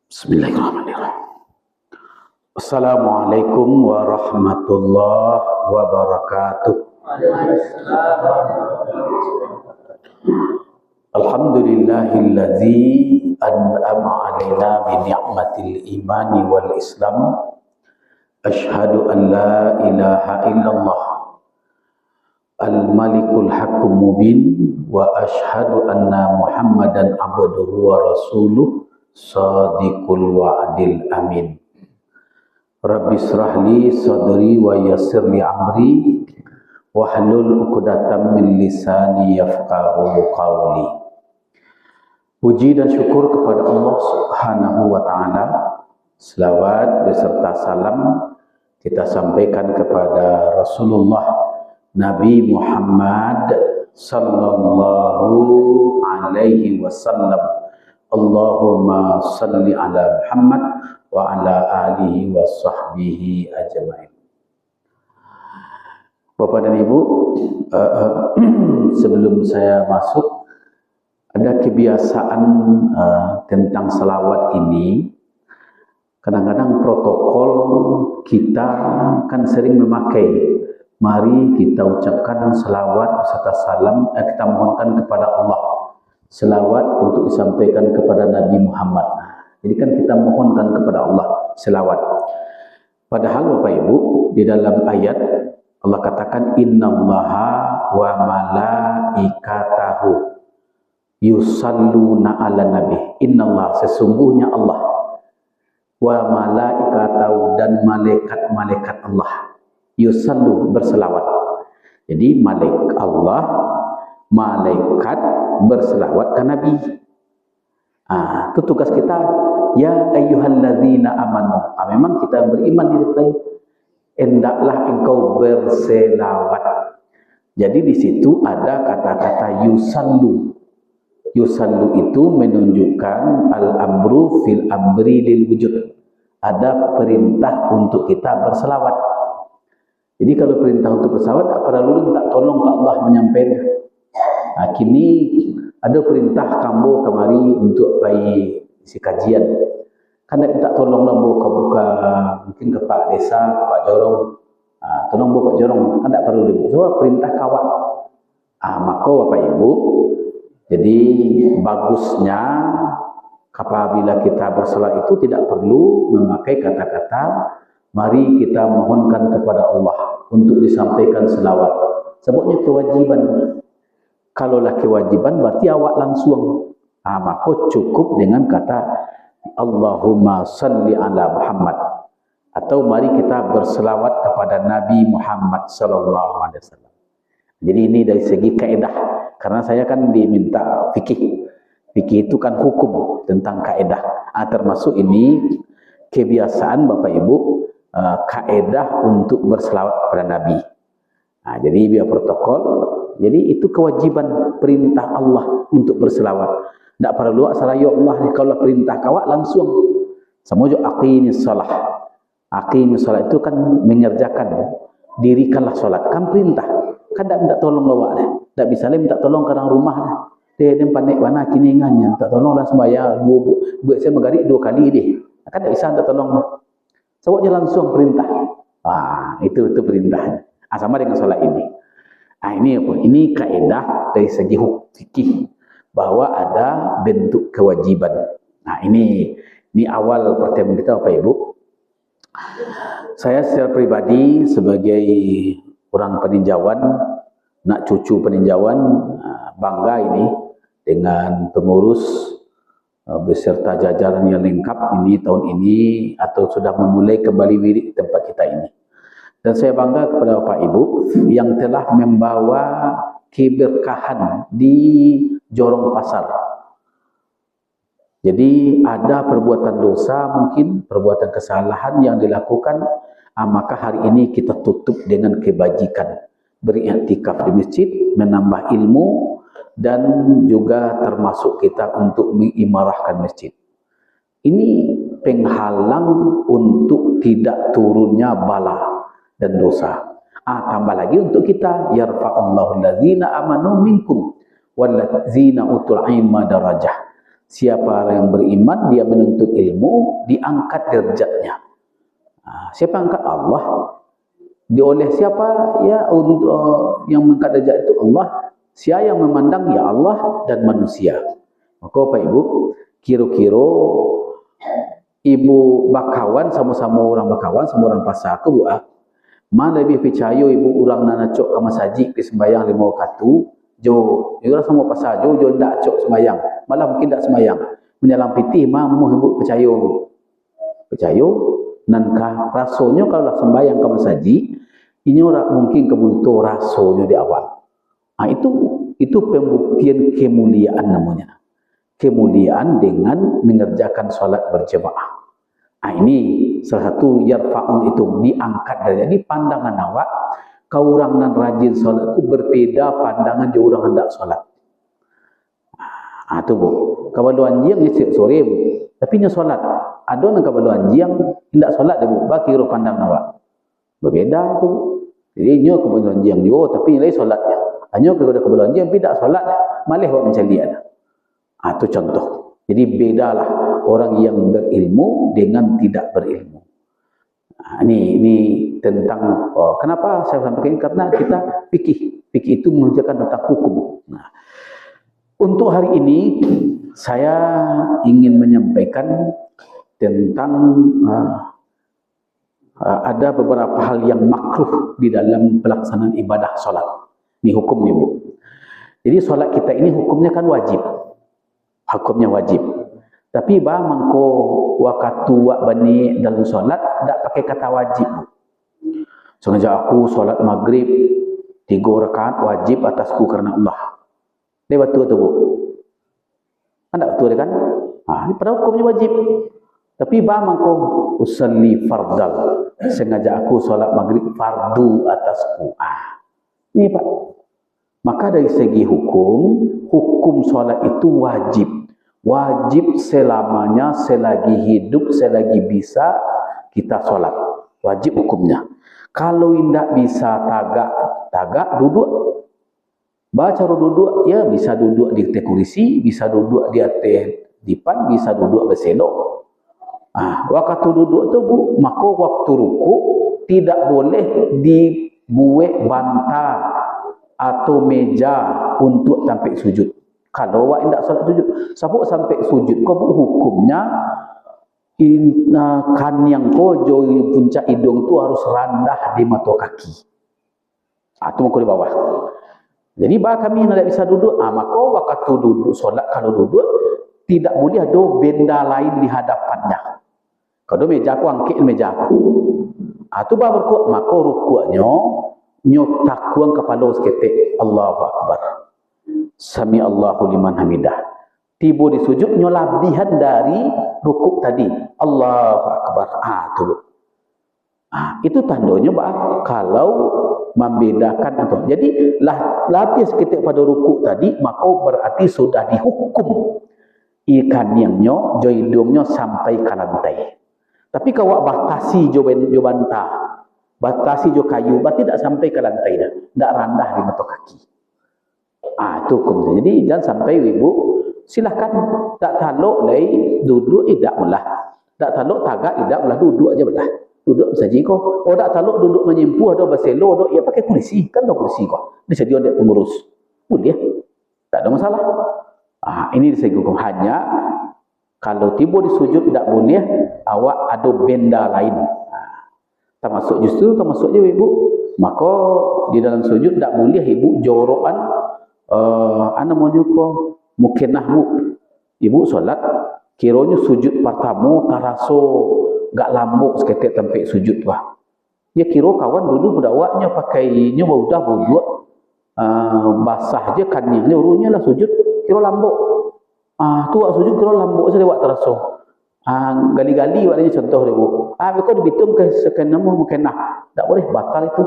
Bismillahirrahmanirrahim. Assalamualaikum warahmatullahi wabarakatuh. Alhamdulillahillazi an'ama alaina bi ni'matil imani wal islam. Asyhadu an la ilaha illallah al-malikul haqqum mubin wa asyhadu anna muhammadan abduhu wa rasuluh sadiqul wa'dil amin. Rabbi shrahli sadri wa yassirli amri wahlul 'uqdatam min lisani yafqahu qawli. Puji dan syukur kepada Allah Subhanahu wa taala. Selawat beserta salam kita sampaikan kepada Rasulullah Nabi Muhammad sallallahu alaihi wasallam. Allahumma salli ala Muhammad wa ala alihi wa sahbihi ajma'in. Bapak dan Ibu, sebelum saya masuk, ada kebiasaan tentang selawat ini. Kadang-kadang protokol kita kan sering memakai, mari kita ucapkan selawat beserta salam, kita mohonkan kepada Allah selawat untuk disampaikan kepada Nabi Muhammad. Jadi kan kita mohonkan kepada Allah selawat. Padahal Bapak Ibu, di dalam ayat Allah katakan innallaha wa malaikatahu yusalluna ala nabi. Innallah, sesungguhnya Allah, wa malaikatahu, dan malaikat-malaikat Allah, yusallu, berselawat. Jadi malaikat Allah, malaikat berselawat ke Nabi. Itu tugas kita. Ya ayyuhalladzina amanu. Memang kita beriman di situ. Hendaklah engkau berselawat. Jadi di situ ada kata-kata yusallu. Yusallu itu menunjukkan al-amru fil amri lil wujud. Ada perintah untuk kita berselawat. Jadi kalau perintah untuk berselawat, tak perlu minta tolong ke Allah menyampaikan. Kini ada perintah kambo kemari untuk pergi isi kajian. Kan nak minta tolong lambo buka mungkin ke Pak Desa, Pak Jorong. Tolong Pak Jorong, kan tak perlu dia. So perintah kawan. Maka Bapak Ibu, jadi bagusnya apabila kita berselawat itu tidak perlu memakai kata-kata mari kita mohonkan kepada Allah untuk disampaikan selawat. Sebabnya kewajiban. Kalaulah kewajiban berarti awak langsung. Maka cukup dengan kata Allahumma salli ala Muhammad, atau mari kita berselawat kepada Nabi Muhammad sallallahu alaihi wasallam. Jadi ini dari segi kaedah, karena saya kan diminta fikih. Fikih itu kan hukum tentang kaedah. Termasuk ini kebiasaan Bapak Ibu, kaedah untuk berselawat kepada Nabi. Jadi biar protokol. Jadi itu kewajiban, perintah Allah untuk berselawat. Tak perlu asal ya Allah ni, kalau perintah kawak langsung. Sama juga aqimis salah. Aqimis salah itu kan mengerjakan, dirikanlah solat. Kan perintah. Kan tak minta tolong lawak dah. Tak bisa lah minta tolong ke orang rumah dah. Dia pandai mana kini ingatnya. Tak tolonglah sembahyang buat saya magarik 2 kali dia. Kan tak bisa minta tolong dah. Sebabnya langsung perintah. Itu perintahnya. Sama dengan solat ini. Ini apa? Ini kaedah dari segi fikih bahwa ada bentuk kewajiban. Ini awal pertemuan kita Bapak Ibu. Saya secara pribadi sebagai orang peninjauan, nak cucu peninjauan, bangga ini dengan pengurus beserta jajaran yang lengkap ini tahun ini, atau sudah memulai kembali wirid tempat kita ini. Dan saya bangga kepada Bapak Ibu yang telah membawa keberkahan di Jorong Pasar. Jadi ada perbuatan dosa, mungkin perbuatan kesalahan yang dilakukan, maka hari ini kita tutup dengan kebajikan. Beriktikaf di masjid, menambah ilmu, dan juga termasuk kita untuk mengimarahkan masjid. Ini penghalang untuk tidak turunnya bala dan dosa. Tambah lagi untuk kita, yarfa'allahu allazina amanu minkum wallazina utul ilma darajah. Siapa yang beriman, dia menuntut ilmu, diangkat derajatnya. Siapa yang angkat? Allah. Oleh siapa? Ya, yang mengangkat derajat itu Allah. Siapa yang memandang? Ya Allah dan manusia. Maka Pak Ibu, kira-kira ibu bakawan, sama-sama orang bakawan, sama orang pasar ke buah. Mana lebih percaya ibu orang nak cok ke masjid ke sembahyang 5 waktu, jo orang semua pasar jo ndak cok sembahyang, malah mungkin tak sembahyang. Menyalam pitih mamu ibu percaya. Percaya nankah rasanya kalau sembahyang ke masjid, ini orang mungkin kebutuh rasanya di awal. Itu pembuktian kemuliaan namanya. Kemuliaan dengan mengerjakan solat berjemaah. Ini salah satu yarfa'un, itu diangkat dari. Jadi pandangan awak, kau orang nan rajin solat ku berbeda pandangan je orang hendak solat. Tu bu. Kabalu anjing ni sore bu. Tapi nya solat. Ada nang kabalu anjing hendak solat dia bu. Bagi ro pandang awak. Berbeda tu. Jadi nya kabalu anjing jo tapi lain solatnya. Hanya kalau kabalu anjing tidak solat malih awak mencari ada. Itu contoh. Jadi bedalah orang yang berilmu dengan tidak berilmu. Ini tentang kenapa saya sampaikan ini, karena kita fikih itu menunjukkan tentang hukum. Untuk hari ini saya ingin menyampaikan tentang ada beberapa hal yang makruh di dalam pelaksanaan ibadah solat. Ini hukum nih bu. Jadi solat kita ini hukumnya kan wajib. Hukumnya wajib. Tapi bah mangko waktu wak bani dalam solat tak pakai kata wajib. Sengaja aku solat maghrib 3 rakaat wajib atasku karena Allah. Dia betul tu bu. Anda betul kan? Ini pada hukumnya wajib. Tapi bah mangko usalli fardal. Sengaja aku solat maghrib fardu atasku. Ini Pak. Maka dari segi hukum solat itu wajib. Wajib selamanya, selagi hidup, selagi bisa kita solat. Wajib hukumnya. Kalau tidak bisa tagak duduk. Baca duduk, ya bisa duduk di atas kursi, bisa duduk di atas dipan, bisa duduk berselok. Waktu duduk tu bu, maka waktu ruku tidak boleh dibuat bantal atau meja untuk sampai sujud. Kalau awak tidak solat sujud, sabuk sampai sujud, kau hukumnya kan yang kau jauh puncak hidung tu harus rendah di mata kaki. Itu muka di bawah. Jadi bah kami tidak bisa duduk, maka waktu duduk solat, kalau duduk tidak boleh ada benda lain di hadapannya. Kalau meja aku angkat meja aku. Itu bah berkuat, maka rukuknya nyok takuang kepala seketik. Allahu Akbar. Sami Allahu liman hamidah. Tiba di sujud nyo labihan dari rukuk tadi. Allahu Akbar. Itu tandanya bah kalau membedakan atau. Jadi lapis ketika pada rukuk tadi, maka berarti sudah dihukum ikan yang nyo joidungnya sampai ke lantai. Tapi kalau batasi jo bantah, batasi jo kayu, berarti tidak sampai ke lantai dah. Tidak rendah di mata kaki. Itu hukumnya. Jadi jangan sampai ibu silahkan tak taluk lagi duduk tidak belah. Tak taluk tagak tidak belah, duduk aja belah. Duduk saja kau. Tak taluk duduk menyempuh ada berselo, ya pakai kursi. Kan ada kursi kau. Disediakan dia pengurus. Boleh. Tak ada masalah. Ini disegi hukum. Hanya kalau tiba di sujud tidak boleh awak ada benda lain. Termasuk je ibu. Maka di dalam sujud tak boleh ibu jorokan namanya ko mukenahmu. Ibu solat kiranya sujud pertama taraso gak lambuk seketik sampai sujud wah. Ya kira kawan dulu bedawaknya pakainya udah buat basah je kannya urunya lah sujud kira lambuk. Tu sujud kira lambuk saya lewat taraso. Gali-gali waknya contoh dia bu. Kau dibitung ke sekian nama mukenah. Tak boleh, batal itu.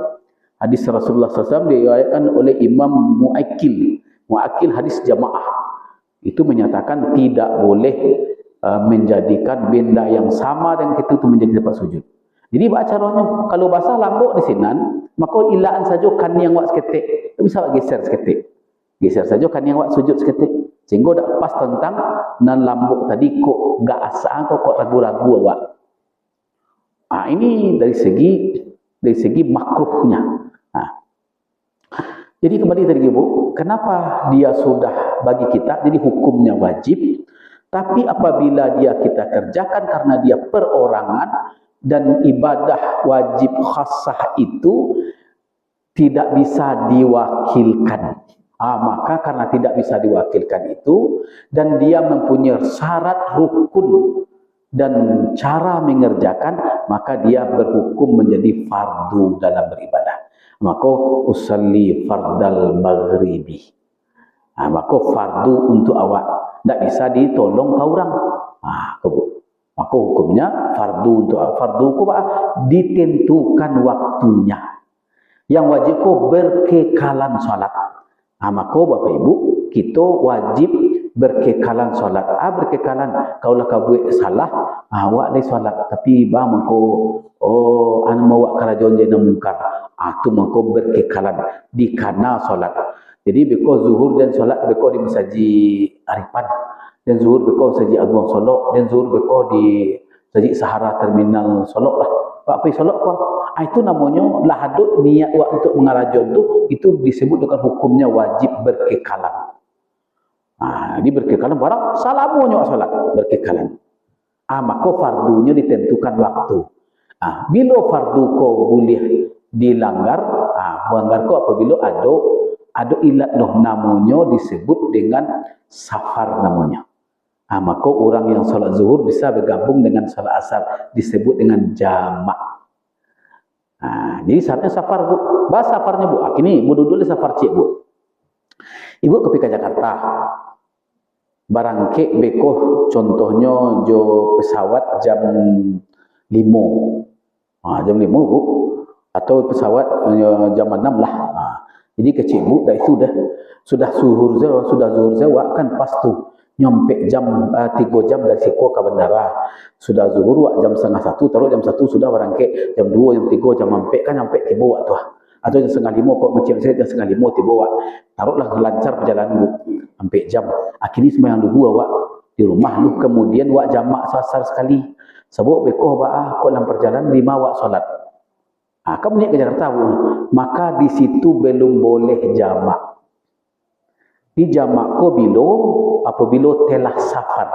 Hadis Rasulullah SAW diriwayatkan oleh Imam Mu'akil. Mu'akil hadis jamaah. Itu menyatakan tidak boleh menjadikan benda yang sama dengan itu menjadi tempat sujud. Jadi caranya, kalau basah lambuk di sinan, maka ilaan saja kan yang wak seketik. Tak bisa geser seketik. Geser saja kan yang wak sujud seketik. Sehingga dak pas tentang nan lambuk tadi kok gak asa kok ragu-ragu awak. Ini dari segi makruhnya. Jadi kembali tadi Ibu, kenapa dia sudah bagi kita jadi hukumnya wajib, tapi apabila dia kita kerjakan karena dia perorangan dan ibadah wajib khassah itu tidak bisa diwakilkan. Maka karena tidak bisa diwakilkan itu dan dia mempunyai syarat rukun dan cara mengerjakan, maka dia berhukum menjadi fardu dalam beribadah. Maka usalli fardal maghribi. Maka fardu untuk awak, tidak bisa ditolong ke orang. Maka hukumnya fardu untuk awak. Fardu ku ditentukan waktunya. Yang wajib ku berkekalan salat. Maka Bapak Ibu, kita wajib berkekalan salat. Berkekalan, kaulah kau buat salah, awak lagi salat. Tapi bang mako, anu mawak kerajon jana mungkar. Tu mako berkekalan di kana salat. Jadi because zuhur dan salat because di masaji Arifan, dan zuhur because masaji Agung Solok, dan zuhur because di masaji Sahara Terminal Solok lah. Pak pi Solok apa? Itu namanya lahadut niat untuk mengarajon itu disebut dengan hukumnya wajib berkekalan. Jadi berkekalan barang salamunya salat berkekalan. Maka fardunya ditentukan waktu. Bila fardu ko boleh dilanggar, melanggar ko apabila ada ilat namanya disebut dengan safar namanya. Maka orang yang salat zuhur bisa bergabung dengan salat asar disebut dengan jamak. Jadi syaratnya safar Bu. Bahas safarnya Bu. Kini Bu dulu safar cik Bu. Ibu ke Jakarta. Barangke beko contohnya jo pesawat jam 5. Jam 5 Bu. Atau pesawat jam 6 lah. Jadi ke cik Bu dah itu sudah zuhur zawa kan pas tu nyampe jam 3 jam dari Siko ke bandara. Sudah zuhur jam 12:30, taruh jam 1 sudah barangke jam 2, jam 3 jam nyampe kan nyampe tiba waktu. Atau jam 4:30 kok macam saya jam 4:30 tiba wak. Taruhlah lancar perjalanan Bu sampai jam. Akhirnya sembahyang dulu awak di rumah lu, kemudian wak jamak sasar sekali. Sebab bekoh kok dalam perjalanan 5 wak solat. Kamu naik ke Jakarta Bu, maka di situ belum boleh jamak. Di jamak ko apabila telah safar.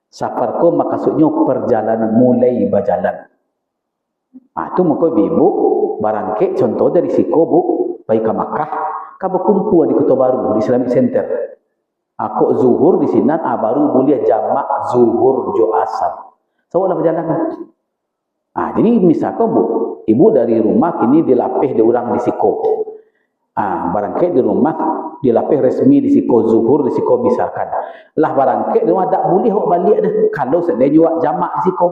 Safar ko maksudnya perjalanan, mulai berjalan. Itu maka ibu barangke contoh dari Siko Bu pergi ke Makkah, ka berkumpul di Kota Baru di Islamic Center. Kok zuhur di sini baru boleh jamak zuhur jo asar. Soalnya berjalan. Jadi misalkan Bu, ibu dari rumah kini dilapih di orang di Siko. Barangke di rumah dilapih resmi di Siko zuhur di Siko misalkan. Lah barangke di rumah tak boleh awak balik dah. Kalau sedang juga jamak di Siko.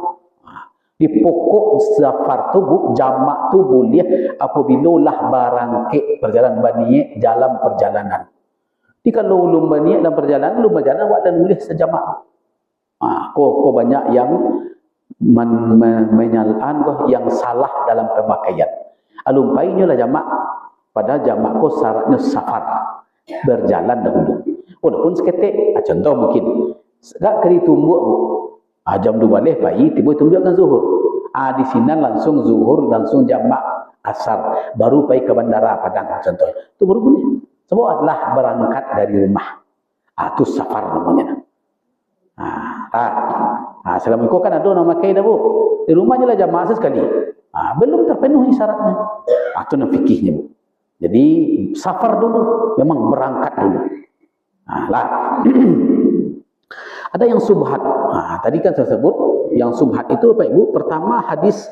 Di pokok safar tu Bu, jamak tu boleh apabila lah barangke perjalanan baniye dalam perjalanan. Jadi kalau ulum baniye dalam perjalanan, awak dan boleh sejamak. Kok banyak yang menyalaan yang salah dalam pemakaian. Alumpainya lah jamak. Padahal jamak ko syaratnya safar, berjalan dahulu. Walaupun seketik, contoh mungkin gak kali tumbuk Bu. Jam 2 balik pagi tiba tumbuk kan zuhur. Di sini langsung zuhur, langsung jamak asar, baru pergi ke bandara Padang contoh. Itu baru boleh. Sebab adalah berangkat dari rumah. Itu safar namanya. Assalamualaikum kan ada nama kai dah Bu. Di rumahnya lah jamak sekali. Belum terpenuhi syaratnya. Itu nak fikihnya Bu. Jadi safar dulu, memang berangkat dulu. Ada yang subhat. Tadi kan saya sebut yang subhat itu Pak Ibu. Pertama hadis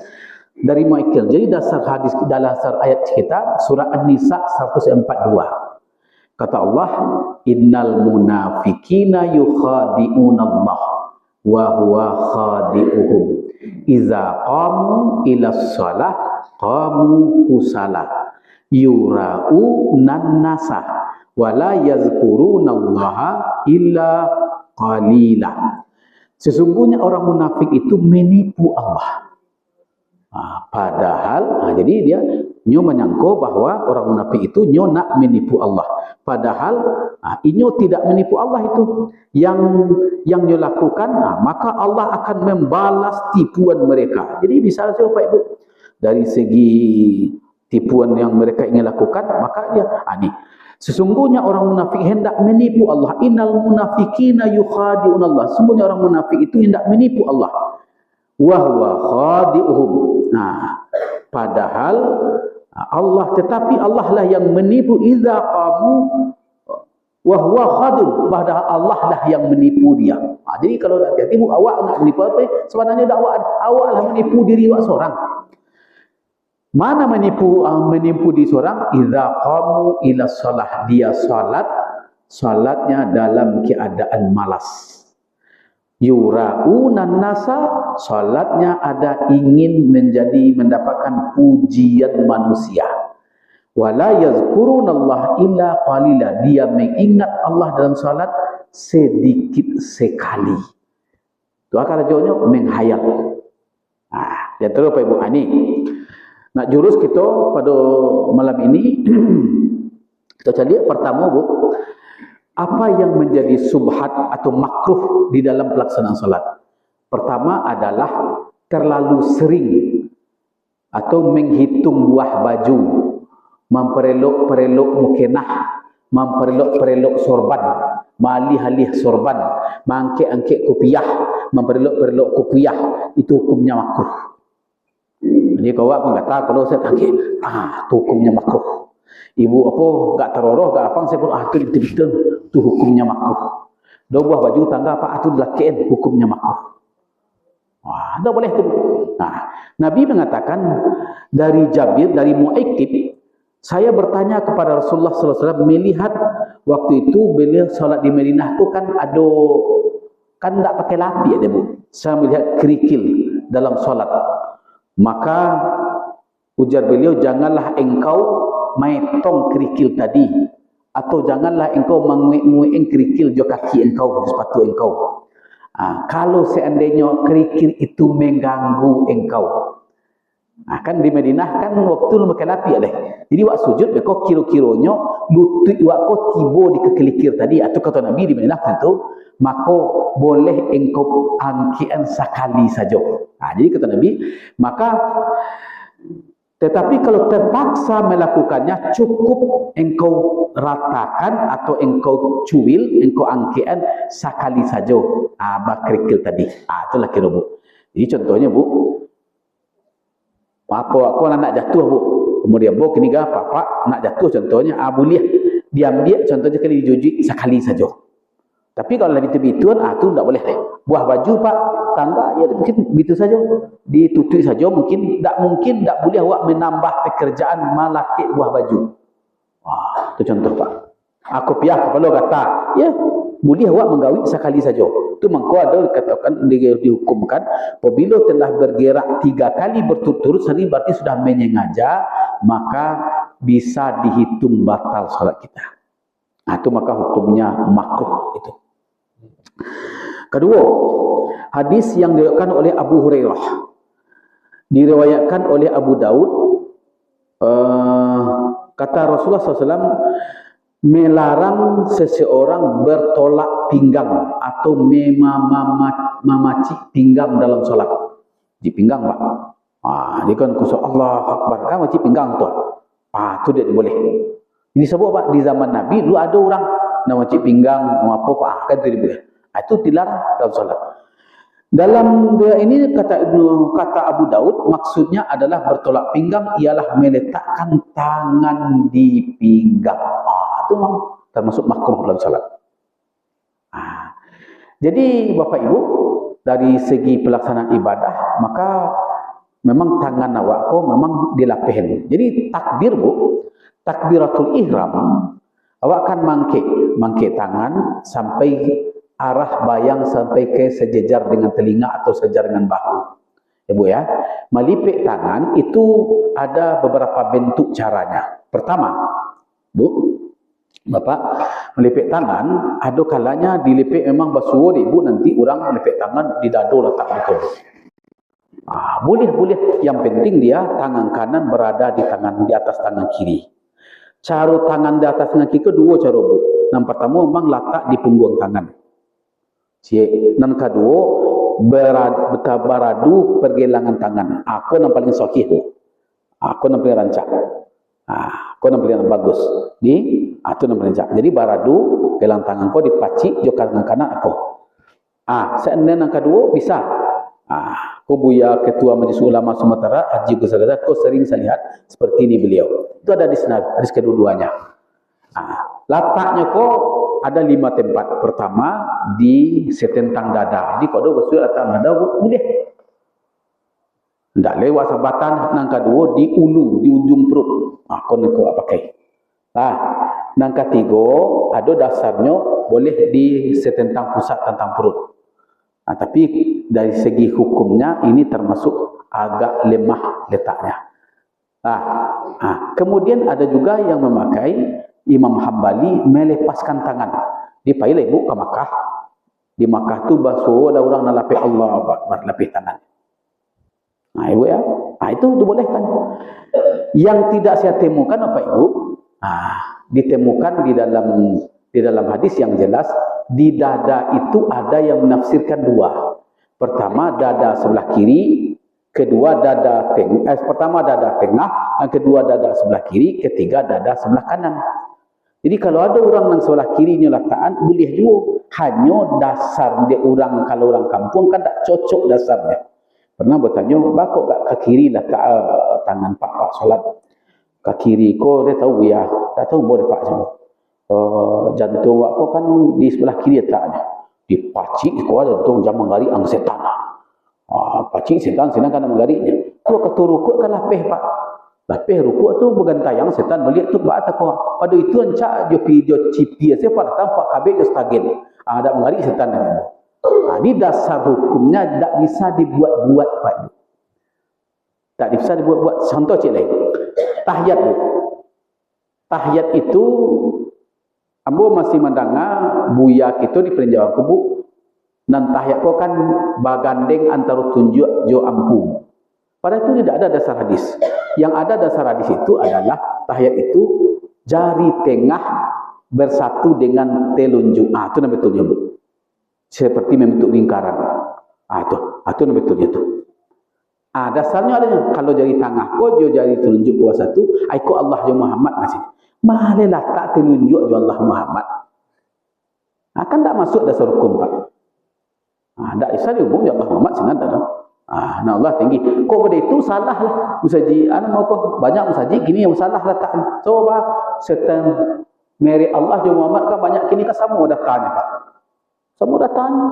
dari Michael. Jadi dasar hadis dalam dasar ayat kita surah An-Nisa 142. Kata Allah, innal munafiqina yukhadi'unallah wa huwa khadi'uhum. Iza qamu ila shalah qamu kusala. Yura'u nannasa wala yazkurunallaha illa qalila. Sesungguhnya orang munafik itu menipu Allah. Padahal jadi dia Nyo menyangko bahawa orang munafik itu nyo nak menipu Allah. Padahal inyo tidak menipu Allah itu. Yang nyo lakukan, maka Allah akan membalas tipuan mereka. Jadi misalnya Bapak Ibu, dari segi tipuan yang mereka ingin lakukan, maka dia ni. Sesungguhnya orang munafik hendak menipu Allah. Innal munafiqina yukhadi'un Allah. Sesungguhnya orang munafik itu hendak menipu Allah. Wa huwa khadi'uhum. Padahal Allah, tetapi Allah lah yang menipu. Idza qamu wa huwa khadi'uhum. Padahal Allah lah yang menipu dia. Jadi kalau hati-hati awak nak menipu apa? Sebenarnya awak lah menipu diri awak seorang. Mana menipu di seorang? Idza qamu ila shalah, dia salatnya dalam keadaan malas. Yura'unan nasa, salatnya ada ingin mendapatkan pujian manusia. Wala yazkurunallah illa qalila, dia mengingat Allah dalam salat sedikit sekali. Tu akal jawabnya menghayal. Dan terus Pak Ibu ni. Nak jurus kita pada malam ini, kita cari pertama Bu, apa yang menjadi subhat atau makruh di dalam pelaksanaan salat. Pertama adalah terlalu sering atau menghitung buah baju, memperelok-perelok mukenah, memperelok-perelok sorban, malih-alih sorban, mangkek-angkek kopiah, memperelok-perelok kopiah, itu hukumnya makruh. Jadi kawak pun kata kalau saya tangkik, tu hukumnya makruh. Ibu apa gak teroroh gak apa, saya pun tu betul-betul tu hukumnya makruh. Dua buah baju tangga apa tu lakian hukumnya makruh. Tak boleh tu. Nabi mengatakan dari Jabir, dari Mu'aikib, saya bertanya kepada Rasulullah sallallahu alaihi wasallam, melihat waktu itu beliau salat di Madinah tu kan ada kan tak pakai lapi ada Bu. Saya melihat kerikil dalam salat. Maka ujar beliau, janganlah engkau maitong kerikil tadi, atau janganlah engkau menguek-nguek kerikil jo kaki engkau, sepatu engkau. Kalau seandainya kerikil itu mengganggu engkau. Kan di Madinah kan waktu lu makan api ada. Jadi wak sujud beko kiro-kironyo lutut wak ko tibo di kekelikir tadi, atau kata Nabi di Madinah itu, maka boleh engkau angkian sekali saja. Jadi kata Nabi, maka tetapi kalau terpaksa melakukannya, cukup engkau ratakan atau engkau cuil, engkau angkian sekali saja. Bakrikil tadi. Itulah kira Bu. Jadi contohnya Bu, apa aku nak jatuh Bu, kemudian Bu kini papa nak jatuh contohnya, boleh diambil contohnya kali dijujuk sekali saja. Tapi kalau lebih tebituan, tu tak boleh. Buah baju Pak, tangga, ya mungkin begitu saja. Ditutup saja, mungkin tak boleh awak menambah pekerjaan malakit buah baju. Itu contoh Pak. Aku pihak kepala kata, ya boleh awak menggawi sekali saja. Itu mengko ada dikatakan, dihukumkan, apabila telah bergerak 3 kali berturut-turut, ini berarti sudah menyengaja, maka bisa dihitung batal salat kita. Itu maka hukumnya makruh itu. Kedua, hadis yang diriwayatkan oleh Abu Hurairah, diriwayatkan oleh Abu Daud, kata Rasulullah SAW, melarang seseorang bertolak pinggang atau memacik pinggang dalam solat. Di pinggang Pak. Dia kan kusuk Allah Akbar, kan macik pinggang tu. Itu dia boleh. Ini sebab Pak, di zaman Nabi dulu ada orang nak macik pinggang, apa Pak, kan tu dia boleh. Itu dilarang dalam solat. Dalam dua ini kata Abu Daud, maksudnya adalah bertolak pinggang ialah meletakkan tangan di pinggang. Itu termasuk makruh dalam salat. Jadi Bapak Ibu, dari segi pelaksanaan ibadah, maka memang tangan awak ko memang dilapihin. Jadi takbir Bu, takbiratul ihram, awak kan mangkek tangan sampai arah bayang sampai ke sejajar dengan telinga atau sejajar dengan bahu. Ya Bu ya. Melipik tangan itu ada beberapa bentuk caranya. Pertama, Bu, Bapak, melipik tangan ada kalanya dilipik memang basuh deh Bu, nanti orang melipik tangan di dado letak betul. Boleh. Yang penting dia tangan kanan berada di atas tangan kiri. Cara tangan di atas tangan kiri kedua cara bu. Yang pertama memang letak di punggung tangan. Dan kedua beradu pergelangan tangan. Aku yang paling sahih bu. Aku yang paling rancak. Aku yang paling bagus. Itu yang paling rancak. Jadi beradu gelang tangan kau dipacik jo tangan kanan aku. Seandainya yang kedua bisa. Kau buya Ketua Majlis Ulama Sumatera Haji Gus Gaza, kau sering saya lihat seperti ini beliau. Itu ada di sana, hadis kedua-duanya. Letaknya kau ada 5 tempat. Pertama di setentang dada. Jadi kalau bersulit letak dada boleh. Tidak lewat sabatan. Yang kedua di ulu, di ujung perut. Kau nak pakai. Yang ketiga ada dasarnya boleh di setentang pusat tentang perut. Tapi dari segi hukumnya ini termasuk agak lemah letaknya. Kemudian ada juga yang memakai Imam Hambali melepaskan tangan. Dia pergi ibu ke Makkah. Di Makkah tu basuh ada orang nak lapis Allah Akbar, lapis tangan. Ibu ya. Itu dibolehkan. Yang tidak saya temukan apa ibu? Ditemukan di dalam hadis yang jelas. Di dada itu ada yang menafsirkan 2. Pertama dada sebelah kiri, kedua dada pertama dada tengah, yang kedua dada sebelah kiri, ketiga dada sebelah kanan. Jadi kalau ada orang yang sebelah kirinya letakkan boleh juga. Hanya dasar dia orang, kalau orang kampung kan tak cocok dasarnya. Pernah bertanya, bakok gak ke kiri letak tangan pak solat. Ke kiri kau dia tahu ya, tak tahu boleh pak semua. Jantung aku kan di sebelah kiri letaknya. Dipacik kau ada jantung jam menggari ang setan. Pacik setan kan menggariknya. Kalau kata rukuk kan lapeh pak. Lapeh rukuk tu bergantayang setan melihat tu buat apa. Pada itu ancak jo cipi siapa datang pak kabeh jo stagen. Ada menggarik setan ni. Di dasar hukumnya tak bisa dibuat-buat pak. Tak bisa dibuat-buat. Contoh cik lain. Tahiyat bu. Tahiyat itu ambo masih mendengar buya kita di peninjauan kubu dan tahiyat kau kan bagandeng antara tunjuk jo ampu. Pada itu tidak ada dasar hadis. Yang ada dasar hadis itu adalah tahiyat itu jari tengah bersatu dengan telunjuk. Itu nama betulnya bu. Seperti membentuk lingkaran. Itu nama betulnya tu. Dasarnya adanya kalau jari tengah kau jo jari telunjuk kau satu, aku Allah jo Muhammad masih. Malah tak telunjuk jo Allah Muhammad. Kan tak masuk dasar hukum pak. Tak bisa dihubung jo Allah Muhammad senang tak dah. Allah tinggi. Kau pada itu salah lah. Musaji, mau kau banyak musaji kini yang salah letak. Coba setan meri Allah jo Muhammad kan banyak kini kan semua datanya pak. Semua datanya.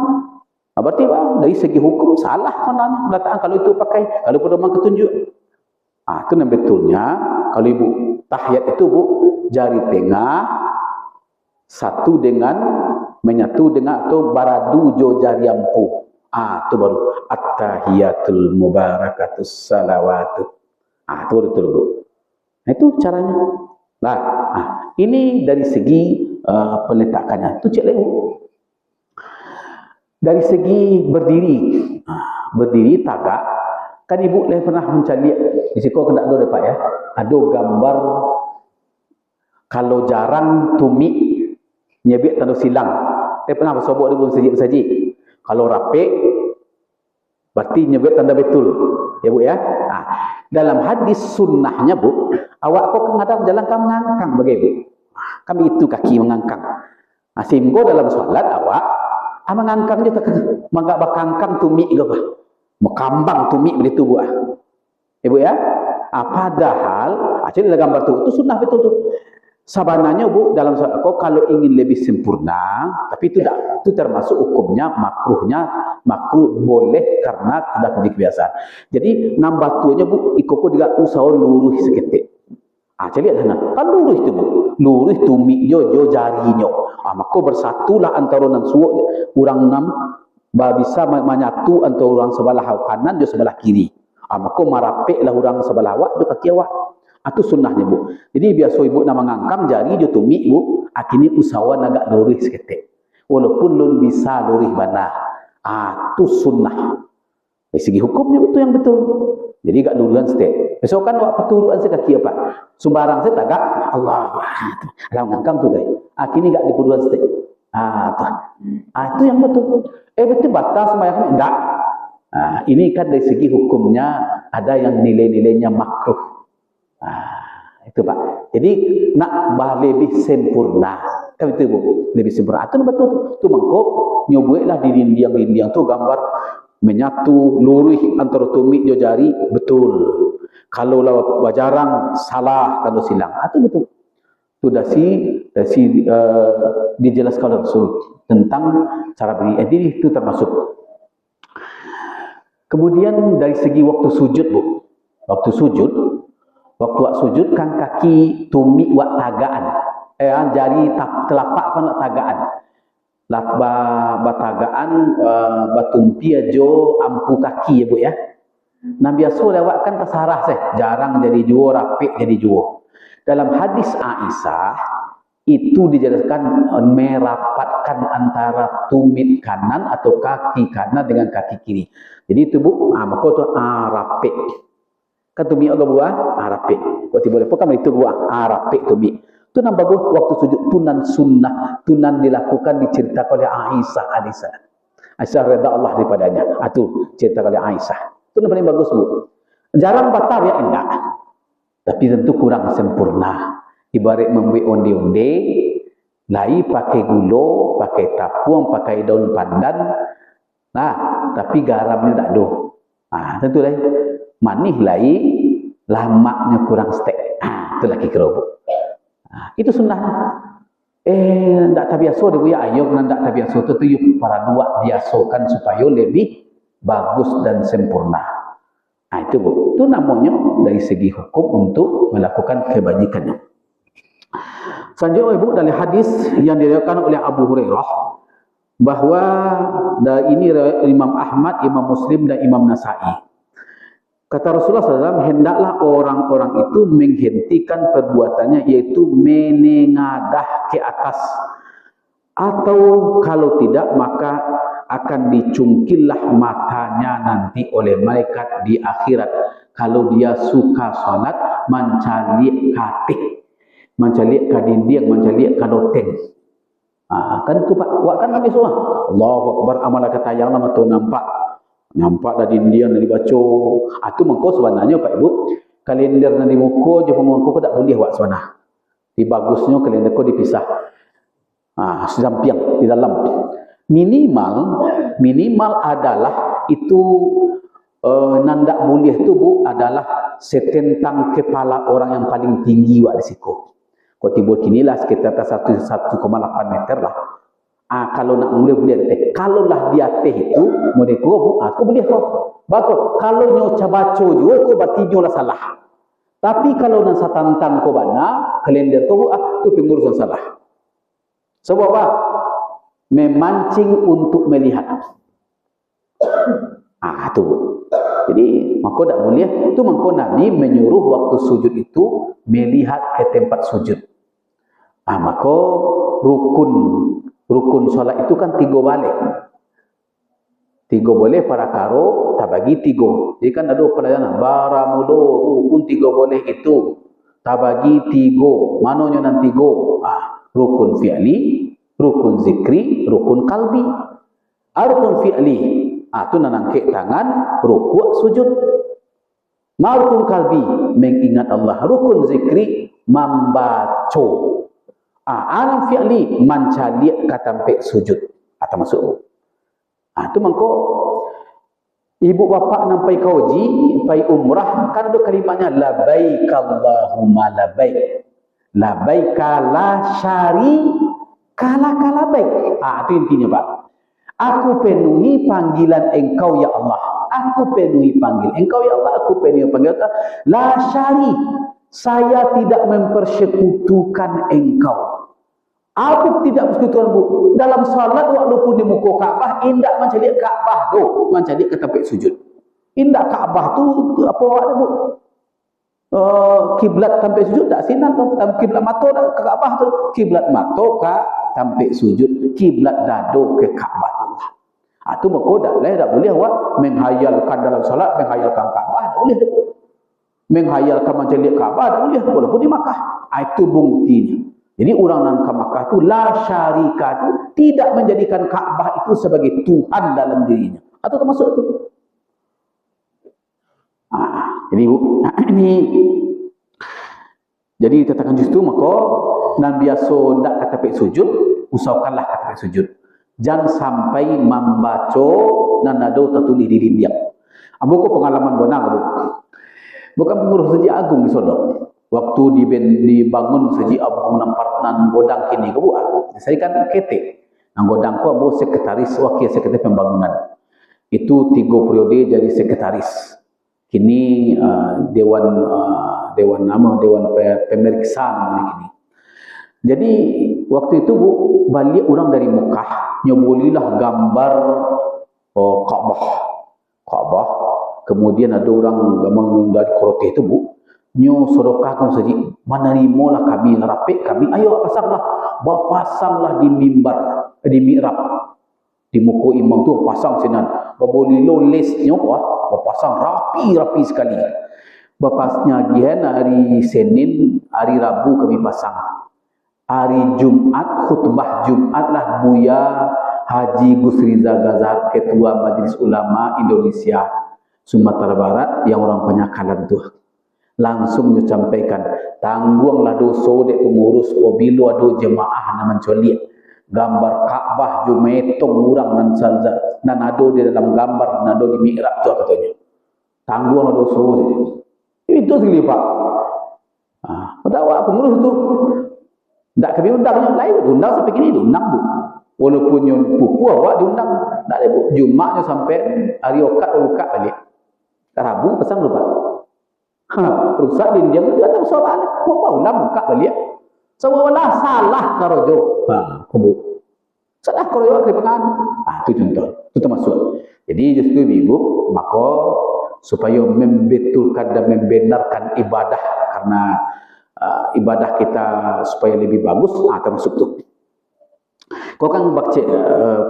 Berarti pak dari segi hukum salah kan letakkan kalau itu pakai kalau pedoman ketunjuk. Itu yang betulnya kalau ibu tahiyat itu bu jari tengah satu dengan menyatu dengan atau baradu jo jari ampuh. Itu baru at-tahiyatul mubarakatus salawatu. Itu betul bu. Itu caranya. Ini dari segi peletakannya. Itu cek lagi. Dari segi berdiri. Berdiri tagak. Kan ibu pernah mencari di situ kena ada pak ya. Ada gambar kalau jarang tumik nyebik tanda silang. Saya pernah bersobok dia bersaji. Kalau rapik berarti nyebik tanda betul. Ya bu ya. Dalam hadis sunnahnya bu, awak kok kadang jalan kamu mengangkang bagai bu. Kami itu kaki mengangkang. Sehingga dalam solat awak mengangkang je tak mangga bakangkang tumik ke apa? Mekambang tumik begitu bu. Ibu ya. Padahal jadi gambar tu sunnah betul tu. Sabananya bu dalam solat kau kalau ingin lebih sempurna, tapi itu tak, itu termasuk hukumnya makruh boleh karena sudah jadi kebiasaan. Jadi nambah tuanya bu ikut juga usaha lurus seketik. Jadi lihat sana, kan lurus itu bu, lurus tumik jo jarinya. Maka bersatulah antara nan suuk orang enam bisa menyatu antara orang sebelah kanan jo sebelah kiri. Maka marapeklah orang sebelah awak jo kaki awak. Itu sunnahnya bu. Jadi biasa ibu nak mengangkang jari jo tumik bu, kini usahawan agak lurus seketik. Walaupun lun bisa lurus bana. Itu sunnah. Dari segi hukumnya betul yang betul. Jadi gak duluan stay. Besok kan wak peturuan sekaki apa? Sembarang saya tak gak Allah. Alam ngangkang tu guys. Kini gak dipuruan stay. Itu yang betul. Betul batas semayang enggak. Ini kan dari segi hukumnya ada yang nilai-nilainya makruh. Itu Pak. Jadi nak lebih sempurna. Kan itu Bu. Lebih sempurna. Itu betul. Itu mangkuk nyobuilah di dinding-dinding tu gambar menyatu lurih antara tumit jo jari, betul. Kalau wajarang salah tanda silang, itu betul. Itu dijelaskan oleh Rasul tentang cara beri. Jadi itu termasuk. Kemudian dari segi waktu sujud Bu, waktu sujud kan kaki tumit wak tagaan, jari telapak kan wak tagaan. Batagaan batumpi ajo ampu kaki ya Bu ya. Nah biasa lewat kan tersarah jarang jadi juo, rapik jadi juo. Dalam hadis Aisyah itu dijelaskan merapatkan antara tumit kanan atau kaki kanan dengan kaki kiri. Jadi itu Bu, maka itu rapik. Kan tumit agak buah, rapik. Kau boleh pokok itu buah, rapik tumit. Itu yang bagus waktu sujud tunan sunnah, tunan dilakukan diceritakan oleh Aisyah alaihissalam. Aisyah reda Allah daripadanya. Itu cerita oleh Aisyah. Itu yang paling bagus Bu. Jarang batal ya enggak. Tapi tentu kurang sempurna. Ibarat membeli onde-onde, lai pakai gulo, pakai tapuang, pakai daun pandan. Nah, tapi garamnya tak ada. Tentu lah. Manis lai, lamaknya kurang stek. Itu lagi kerobok. Itu sunnahnya. Tak terbiasa dia punya ayam dan tak terbiasa itu yuk para dua biasakan supaya lebih bagus dan sempurna. Itu Bu. Itu namanya dari segi hukum untuk melakukan kebajikannya. Selanjutnya Bu, dari hadis yang diriwayatkan oleh Abu Hurairah bahwa ini Imam Ahmad, Imam Muslim dan Imam Nasa'i. Kata Rasulullah SAW, hendaklah orang-orang itu menghentikan perbuatannya, yaitu menengadah ke atas. Atau kalau tidak, maka akan dicungkillah matanya nanti oleh malaikat di akhirat. Kalau dia suka salat, mencalik katih, mencalik kadinding, mencalik kadoteng. Kan itu Pak, kan Nabi SAW. Allahu Akbar, amalah kata yang lama tu nampak dah dindian dari baca. Itu mengko sebenarnya Pak Ibu, kalender di muka je pemangko tak boleh buat sebenarnya. Di bagusnya kalender ko dipisah. Sesampiang di dalam. Minimal adalah itu nandak boleh tu Bu adalah setentang kepala orang yang paling tinggi wak di siku. Kau timbul kinilah sekitar 1,8 meter lah. Kalau nak boleh teh. Kalau lah dia teh itu model ko aku boleh kok. Bagus. Kalau nyoca baca juga ko batinyo lah salah. Tapi kalau nak satantang ko bana, kalender ko tu pengurusan salah. Sebab apa? Memancing untuk melihat. Tu. Jadi maka tak boleh. Tu maka Nabi menyuruh waktu sujud itu melihat ke tempat sujud. Maka rukun solat itu kan 3 balik. 3 boleh para karo, tak bagi 3. Jadi kan ada pelajaran baramulo rukun 3 boleh itu. Tak bagi 3. Mananya nan 3? Rukun fi'li, rukun zikri, rukun kalbi. Rukun fi'li, itu nanangkik tangan, rukuk sujud. Rukun kalbi, mengingat Allah. Rukun zikri, membaca. Alam fi'li mencalik katampe sujud atau masuk. Itu mangko ibu bapa nampai kauji, pai umrah kan ada kalimatnya labbaik Allahumma labbaik. Labbaik la syarika lak labbaik. Itu intinya Pak. Aku penuhi panggilan Engkau ya Allah. Aku penuhi panggil Engkau ya Allah. Aku penuhi panggilan la syari. Saya tidak mempersekutukan Engkau. Aku tidak bersekutukan Bu. Dalam salat walaupun di muka Kaabah, indak mencari Kaabah tu, mencari ke tempat sujud. Indak Kaabah tu apa ada Bu? Kiblat tempat sujud tak sinan tu. Kiblat mata dak ke Kaabah tu. Kiblat mata ke tempat sujud, kiblat dado ke Kaabah tu. Itu tak boleh awak menghayalkan dalam salat, menghayalkan Kaabah, tak boleh. Menghayalkan macam lihat Kaabah, tak boleh, walaupun di Makkah. Itu buktinya. Jadi orang yang ke Makkah itu la syarika itu tidak menjadikan Kaabah itu sebagai Tuhan dalam dirinya. Atau termasuk itu. Jadi ini jadi katakan justru maka nan biasa ndak kata pek sujud, usahakanlah kata pek sujud. Jangan sampai membaca dan ada tertulis di dinding. Aku pengalaman bonang aku. Bukan pengurus Masjid Agung di Sodok. Waktu dibangun Masjid Agung nan godang kini ke buat. Saya kan ketek. Nang godang ku abu sekretaris wakil sekretaris pembangunan. Itu 3 periode jadi sekretaris. Kini dewan pemeriksa kini. Jadi waktu itu Bu balik orang dari Mekah nyobolilah gambar Kaabah. Kemudian ada orang gambar dari Koroteh itu Bu nyo sedekahkan saja menerimolah kami rapik kami ayo pasanglah di mimbar di mihrab di muka imam tu pasang sinan babolilo lesnya pasang rapi sekali. Bapasnya gian hari Senin, hari Rabu kami pasang. Hari Jumat, khutbah Jumat lah Buya Haji Gus Riza Ghazal, Ketua Majelis Ulama Indonesia Sumatera Barat yang orang Penyakalan tu. Langsung dia sampaikan, tangguanglah dosa dek pengurus apabila ada jemaah nak mencolik gambar Kaabah jumetong orang dan ada di dalam gambar dan ada di mihrab tu katanya. Tangguanglah dosa dia. Itu sekali Pak. Pada pengurus tu tak kami undang yang lain, undang sampai kini diundang Bu. Walaupun yang pupu awak diundang, tak ada Bu. Jumatnya sampai hari okat balik. Rabu pasang lupa. Rusak din dia ada soalan. Apa ulang buka balik. Seolah salah karojo. Kubu. Salah karojo ke pengan. Itu contoh. Itu termasuk. Jadi justru Ibu maka supaya membetulkan dan membenarkan ibadah karena ibadah kita supaya lebih bagus, termasuk tu. Kau kan baca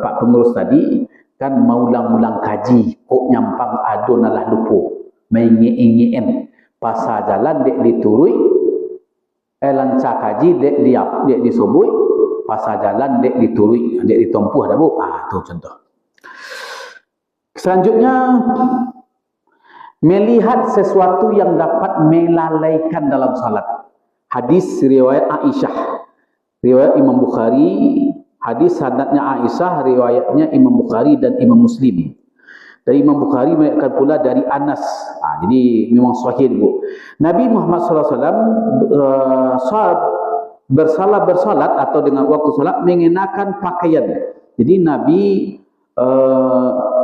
Pak pengurus tadi kan maulang-ulang kaji, kok nyampang ado nalah lupa, mengingi-ingin pasal jalan dek diturui, lancar kaji dek disobui, pasal jalan dek diturui, dek ditompuh dah Bu. Tu contoh. Selanjutnya melihat sesuatu yang dapat melalaikan dalam salat. Hadis riwayat Aisyah, riwayat Imam Bukhari, hadis sanadnya Aisyah, riwayatnya Imam Bukhari dan Imam Muslim. Dari Imam Bukhari meriwayatkan pula dari Anas. Jadi memang sahih Bu. Nabi Muhammad SAW bersalat atau dengan waktu salat mengenakan pakaian. Jadi Nabi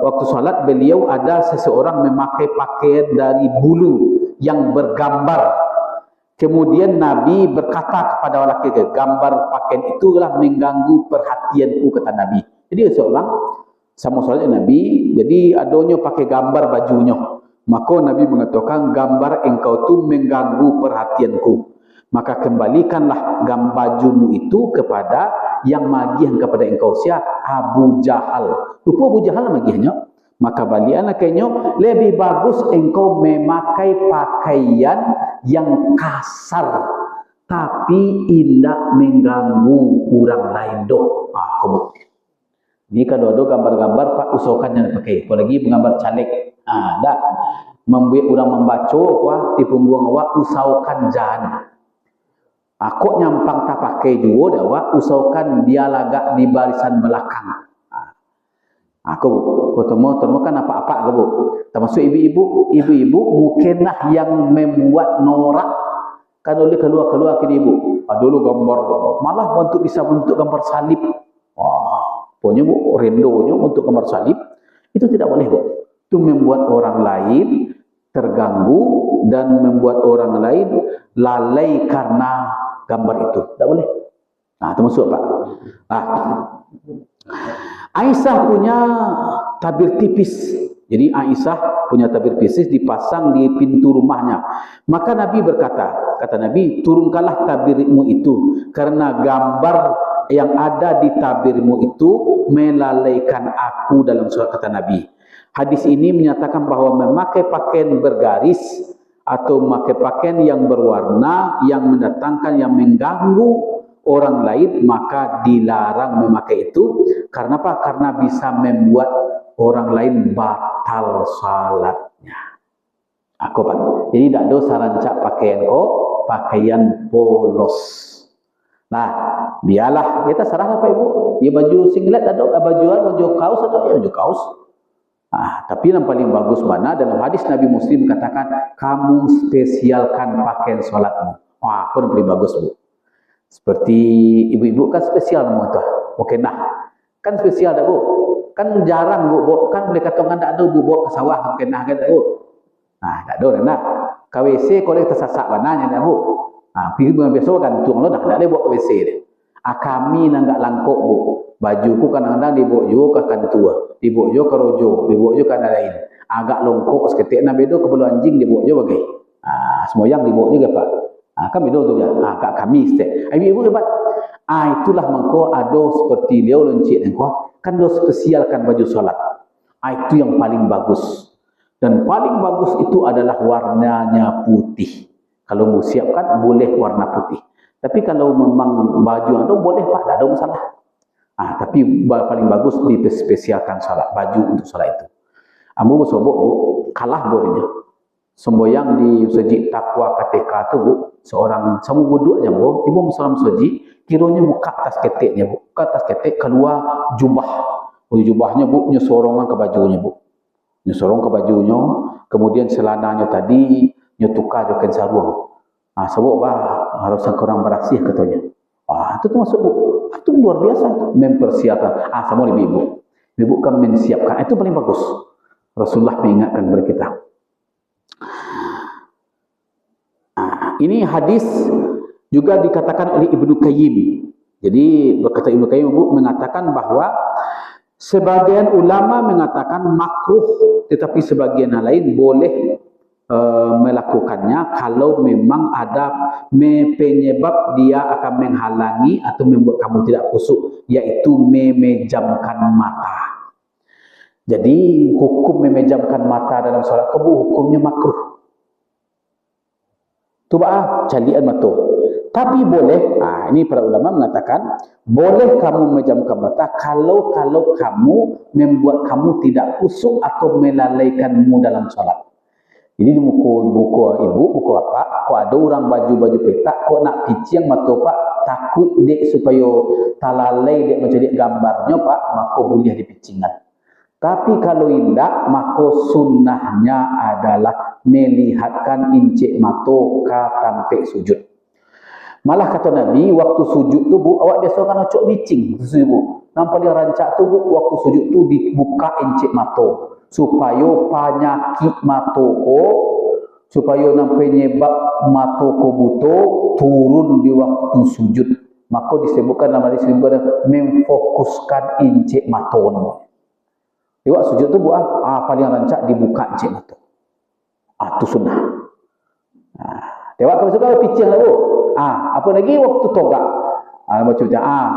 waktu salat beliau ada seseorang memakai pakaian dari bulu yang bergambar. Kemudian Nabi berkata kepada lelaki itu, gambar pakaian itulah mengganggu perhatianku, kata Nabi. Jadi seorang sama salatnya Nabi, jadi adanya pakai gambar bajunya. Maka Nabi mengatakan gambar engkau tu mengganggu perhatianku. Maka kembalikanlah gambar bajumu itu kepada yang magihan kepada engkau, siapa? Abu Jahal. Lupa Abu Jahal magihnya. Maka balianlah kayaknya lebih bagus engkau memakai pakaian yang kasar tapi tidak mengganggu orang lain doh. Jadi kalau ada gambar-gambar Pak usahakan jangan pakai. Apalagi gambar caleg. Tak membuat orang membaca di punggung awak usahakan jangan. Aku nyampang tak pakai juga dah usahakan dia lagak di barisan belakang. Aku ketemu kan apa-apa ke Bu. Termasuk ibu-ibu mungkinlah yang membuat norak kan oleh keluar ke Ibu. Dulu gambar malah bisa bentuk gambar salib. Pokoknya Bu, rendonya untuk gambar salib itu tidak boleh Bu. Itu membuat orang lain terganggu dan membuat orang lain lalai karena gambar itu. Tidak boleh. Termasuk Pak. Aisyah punya tabir tipis. Jadi Aisyah punya tabir tipis dipasang di pintu rumahnya. Maka Nabi berkata, kata Nabi, turunkanlah tabirmu itu karena gambar yang ada di tabirmu itu melalaikan aku dalam solat, kata Nabi. Hadis ini menyatakan bahawa memakai pakaian bergaris atau memakai pakaian yang berwarna yang mendatangkan, yang mengganggu orang lain, maka dilarang memakai itu. Karena apa? Karena bisa membuat orang lain batal salatnya. Aku Pak. Jadi tak ada sarancak pakaian pakaian polos. Nah, biarlah kita serah apa Ibu. Ya baju singlet ada, baju kaos atau ya baju kaos. Tapi yang paling bagus mana dalam hadis Nabi Muslim katakan, kamu spesialkan pakaian solatmu. Aku yang paling bagus Bu. Seperti ibu-ibu kan spesial nama itu. Oke nah, kan spesial dah Bu. Kan jarang Bu, kan boleh katakan tak ada Bu bawa ke sawah. Oke nah kan Bu. Tak ada nak. KWC kalau tersasak mananya dah Bu. Pergi dengan biasa gantung lo dah ada bawa KWC dia. Kami nanggak langkok Bu. Bajuku kadang-kadang dibawa juga ke kantua, dibawa juga ke rojo, dibawa juga ke lain. Agak longkok seketik nak bedo ke belu anjing dibawa juga bagai. Semua yang dibawa juga Pak. Kan bedo tu dia. Kak kami stek. Ibu hebat. Itulah mengko ada seperti Leo Loncik engkau kan do spesialkan baju solat. Itu yang paling bagus. Dan paling bagus itu adalah warnanya putih. Kalau mau siapkan boleh warna putih. Tapi kalau memang baju itu boleh Pak, tak ada masalah. Tapi paling bagus dispesialkan salat, baju untuk salat itu. Ambo bersobok Bu, kalah bolehnya. Semboyang di masjid Taqwa KTK tu Bu, seorang sama wuduk aja Bu, tiba salam masjid, kiranya buka atas keteknya Bu, buka atas ketek keluar jubah. Jubahnya Bu nyesorongan ke bajunya Bu. Nyesorong ke bajunya, kemudian celananya tadi nyetukar joken sarung. Sebab harusnya kurang beraksih katanya. Itu termasuk Bu. Itu luar biasa mempersiapkan. Sama ibu. Ibu kan mensiapkan. Itu paling bagus. Rasulullah mengingatkan kepada kita. Ini hadis juga dikatakan oleh Ibnu Qayyim. Jadi berkata Ibnu Qayyim Bu mengatakan bahawa sebagian ulama mengatakan makruh, tetapi sebagian lain boleh melakukannya kalau memang ada penyebab dia akan menghalangi atau membuat kamu tidak khusyuk, yaitu memejamkan mata. Jadi hukum memejamkan mata dalam solat kubu hukumnya makruh. Tu calian mata. Tapi boleh, ini para ulama mengatakan boleh kamu memejamkan mata kalau kamu membuat kamu tidak khusyuk atau melalaikanmu dalam solat. Jadi di buku ibu, buku apa? Kau ada orang baju petak, kau nak picing mata Pak, takut dek supaya talalai dek macam dek gambarnya Pak, maka boleh dipicingkan. Tapi kalau tidak, maka sunnahnya adalah melihatkan incik mata ke tampik sujud. Malah kata Nabi, waktu sujud tu Bu, awak biasa kan ocok bicing, Bu. Nampak dia rancak tu Bu, waktu sujud tu dibuka incik mata. Supaya penyakit matoko, supaya penyebab matoko buto turun di waktu sujud. Maka disebutkan dalam hadis ini memfokuskan incik matono. Di waktu sujud tu buat paling rancak dibuka incik mato. Itu sunnah. Tewak kalau suka picing lah Bu. Apa lagi waktu togak.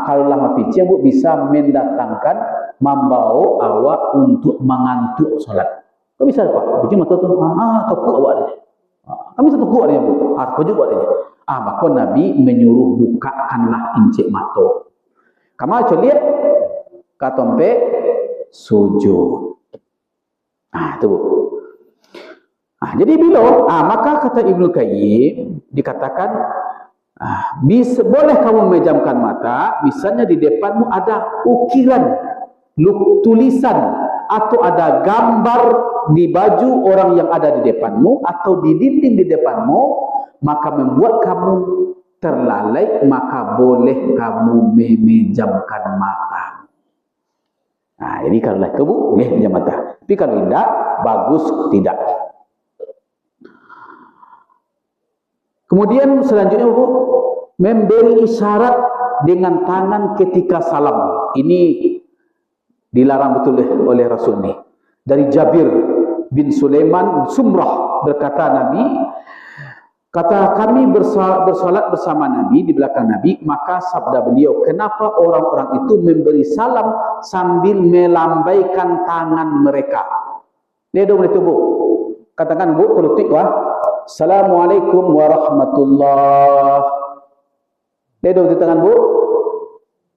Kalau lama picing Bu bisa mendatangkan, membawa awak untuk mengantuk solat. Kau bisa Pak, picing mata tu, tokuk awak dia. Kami satu kuat dia Bu. Kau juga dia. Maka Nabi menyuruh bukakanlah incik mata. Kamu coba lihat katompe sujud. Itu Bu. Jadi bila maka kata Ibnu Qayyim dikatakan boleh kamu memejamkan mata, misalnya di depanmu ada ukiran, tulisan atau ada gambar di baju orang yang ada di depanmu atau di dinding di depanmu, maka membuat kamu terlalai, maka boleh kamu memejamkan mata. Jadi kalau itu Bu, boleh memejam mata. Tapi kalau tidak, bagus tidak. Kemudian selanjutnya Bu, memberi isyarat dengan tangan ketika salam. Ini dilarang betul oleh Rasul ini. Dari Jabir bin Sulaiman Sumrah berkata Nabi, Kata kami bersolat bersama Nabi di belakang Nabi, maka sabda beliau, kenapa orang-orang itu memberi salam sambil melambaikan tangan mereka? Lihat dong itu bu, katakan bu, kalau tik wah, Assalamualaikum warahmatullahi. Lihat dong itu tangan bu.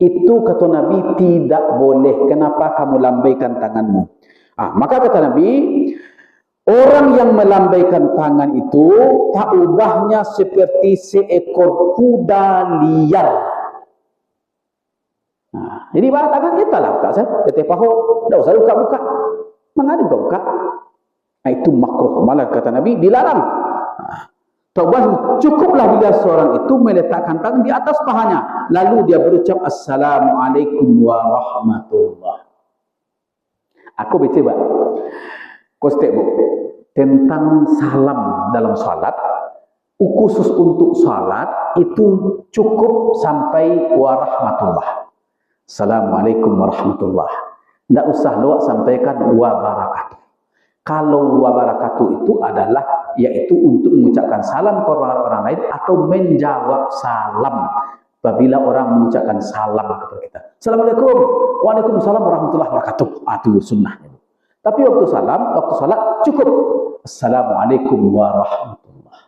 Itu kata Nabi tidak boleh. Kenapa kamu lambaikan tanganmu? Maka kata Nabi, orang yang melambaikan tangan itu tak ubahnya seperti seekor kuda liar. Jadi bahan tangan kita lah, tak sah. Kita paho, tak usah buka-buka. Mengada buka-buka? Itu makruh. Malah kata Nabi dilarang. Cukuplah bila seorang itu meletakkan tangan di atas pahanya, lalu dia berucap Assalamualaikum warahmatullahi. Aku baca pak, kostek bu, tentang salam dalam salat. Khusus untuk salat itu cukup sampai warahmatullah. Assalamualaikum warahmatullahi. Tidak usah luak sampaikan wabarakatuh. Kalau wabarakatuh itu adalah yaitu untuk mengucapkan salam ke orang lain atau menjawab salam apabila orang mengucapkan salam kepada kita. Assalamualaikum, waalaikumsalam warahmatullahi wabarakatuh. Itu sunnahnya. Tapi waktu salam, waktu salat cukup Assalamualaikum warahmatullahi.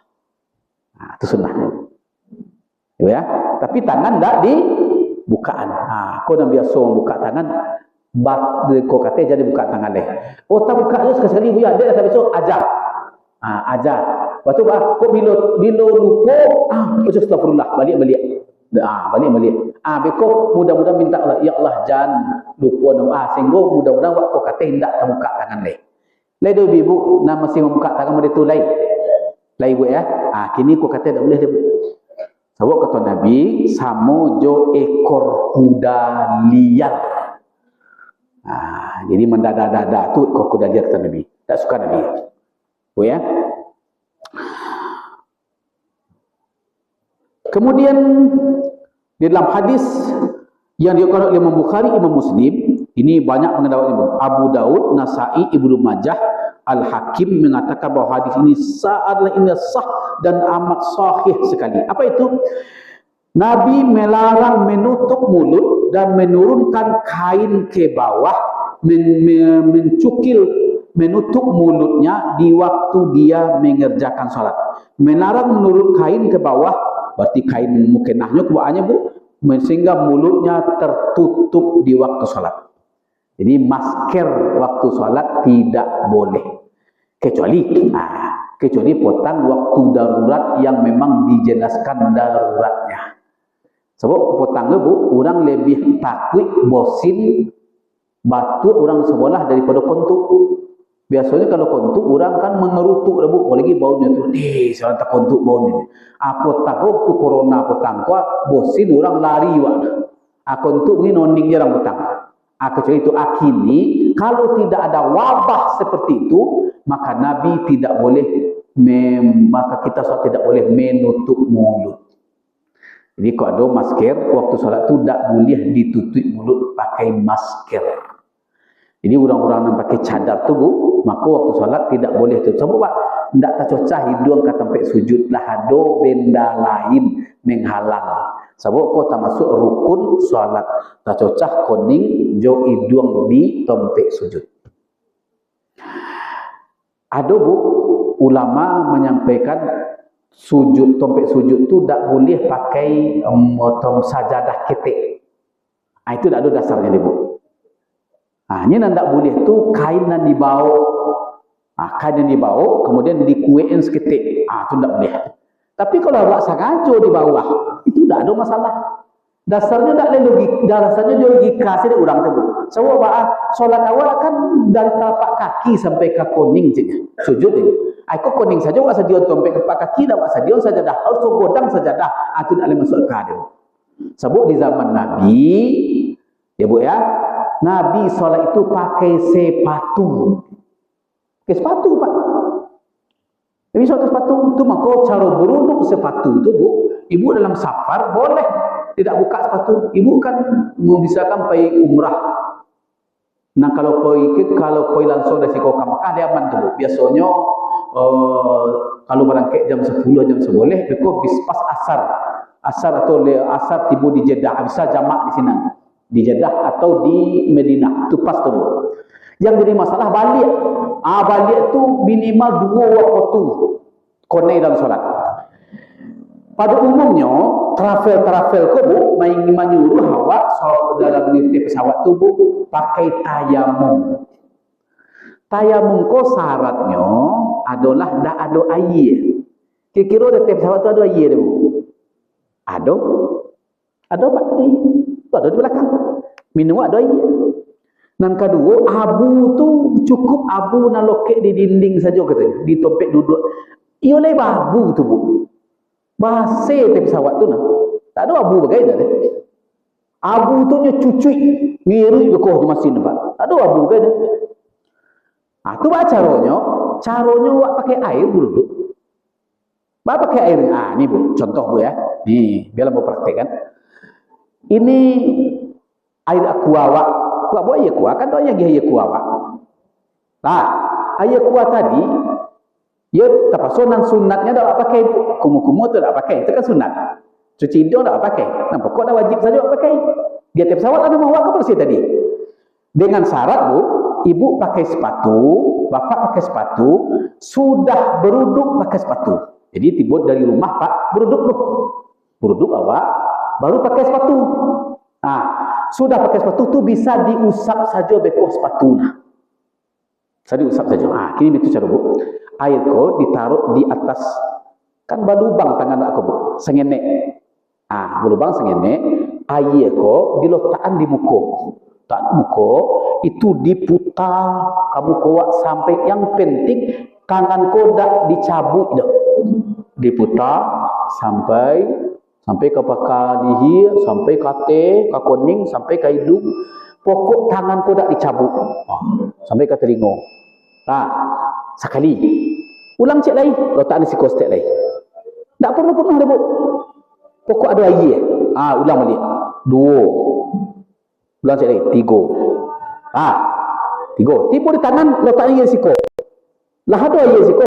Itu sunnahnya. Ya, tapi tangan tidak dibukaan. Kau dah biasa buka tangan. Kau kata jadi buka tangan deh. Oh tak buka je sekali bu ya. Dia dah besok ajar. Ajar. Lepas tu kau bila lupa, astagfirullah, balik. Balik. Bekok mudah-mudahan minta Allah, ya Allah jangan lupa sehingga mudah-mudahan kau kata hendak tak buka tangan deh. Lai do ibu nak masih membuka tangan dia tu lai. Lai bu ya. Kini kau kata tak boleh dia bu. Sebab kata Nabi, samo jo ekor kuda liar. Jadi mendadak-dadak tu ekor kuda liar kata Nabi. Tak suka Nabi. Oh ya. Kemudian di dalam hadis yang diriwayatkan oleh Imam Bukhari, Imam Muslim, ini banyak pengendawanya. Abu Daud, Nasai, Ibnu Majah, Al-Hakim mengatakan bahawa hadis ini sah dan amat sahih sekali. Apa itu? Nabi melarang menutup mulut dan menurunkan kain ke bawah, mencukil, menutup mulutnya di waktu dia mengerjakan salat. Melarang menurunkan kain ke bawah, berarti kain mukenahnya kebawahannya bu, sehingga mulutnya tertutup di waktu salat. Jadi masker waktu salat tidak boleh. Kecuali potong waktu darurat yang memang dijelaskan daruratnya. Sebab potongnya bu, orang lebih takut bosin batu orang sebelah daripada kontuk. Biasanya kalau kontuk orang kan mengerutuk bu, apalagi baunya tu. Seorang tak kontuk baunya. Potong waktu corona potong bosin orang lari wak. Kontuk ni noning jarang potong. Kecuali itu kini kalau tidak ada wabah seperti itu, maka Nabi tidak boleh maka kita tidak boleh menutup mulut. Jadi kalau ada masker waktu solat tu tak boleh ditutup mulut pakai masker. Jadi orang-orang yang pakai cadar tu bu, maka waktu solat tidak boleh tutup. Sebab tidak tercocah hidung kata sampai sujud lah, ada benda lain menghalang. Sebab kau tak masuk rukun solat, tercocah kuning jo hidung di tempat sujud. Ada bu, ulama menyampaikan sujud, tempat sujud tu tak boleh pakai sajadah ketek. Itu tak ada dasarnya dia bu. Ini tak boleh tu kain yang dibawa. Kain yang dibawa kemudian dikuein seketik. Itu tak boleh. Tapi kalau awak sengaja di bawah, itu tak ada masalah. Dasarnya tak ada logika, dasarnya logika sini orang tu bu. Sebab solat awal kan dari tapak kaki sampai ke kuning saja. Sujud ini. Aku kuning saja awak sadia sampai ke tapak kaki dah awak sadia saja dah. Harus godang saja dah. Itu tak boleh masuk ke dia. Sebab di zaman Nabi, ya bu ya, Nabi solat itu pakai sepatu. Pakai sepatu pak. Nabi solat sepatu itu maka cara berunduk sepatu itu bu. Ibu dalam safar boleh tidak buka sepatu. Ibu kan memisahkan pergi umrah. Nah kalau pergi langsung dari Kota Mekah dia aman tu bu. Biasanya kalau berangkat jam 10 jam 11 beko bis pas asar atau asar tiba di Jeddah, bisa jamak di sini di Jeddah atau di Madinah, itu pas tu. Yang jadi masalah balik. Balik tu minimal 2 waktu konai dalam solat. Pada umumnya travel ko bu main menyuruh awak dalam di pesawat tu bu pakai tayamum. Tayamum ko syaratnya adalah dah ada air. Kira-kira di pesawat tu ada air bu. Ada pak tadi. Ada di belakang. Minum ada air. Dan kedua, abu tu cukup abu nak lokek di dinding saja katanya. Di topik duduk. Ia oleh abu tu bu. Basih di pesawat tu nak. Tak ada abu bagaimana deh. Abu tu nya cucuk. Mirip bekoh di mesin pak. Tak ada abu bagaimana. Tu apa caranya? Caranya awak pakai air dulu. Bapak pakai air. Ni bu, contoh bu ya. Ni, biar mau praktek kan. Ini air aqua awak. Awak buat air aqua kan doanya air aqua awak. Nah, air aqua tadi ya tapasonan sunatnya dah awak pakai bu. Kumu-kumu tu dah pakai. Itu kan sunat. Cuci hidung dah pakai. Nampak kok dah wajib saja awak pakai. Di atas pesawat ada mau awak ke bersih tadi. Dengan syarat bu, ibu pakai sepatu, bapak pakai sepatu, sudah beruduk pakai sepatu. Jadi tiba dari rumah pak beruduk lu. Beruduk awak baru pakai sepatu. Sudah pakai sepatu tu bisa diusap saja beko sepatu nah. Saya diusap saja. Kini itu cara bu. Air ko ditaruh di atas kan balubang tangan aku bu. Sengenek. Balubang sengenek. Air ko diletakkan di muka. Tak muka itu diputar kamu kuat sampai yang penting tangan ko dak dicabut dah. Diputar sampai ke pakar lihir, sampai kate, ke kuning, sampai ke hidung. Pokok tangan ko dak dicabut. Sampai ke telinga. Sekali. Ulang cek lagi, letak di siko step lagi. Tak penuh-penuh dah bu. Pokok ada air. Ulang balik. 2. Ulang cek lagi. 3. 3. Tipu di tangan, letak lagi di siko. Lah ada air siko.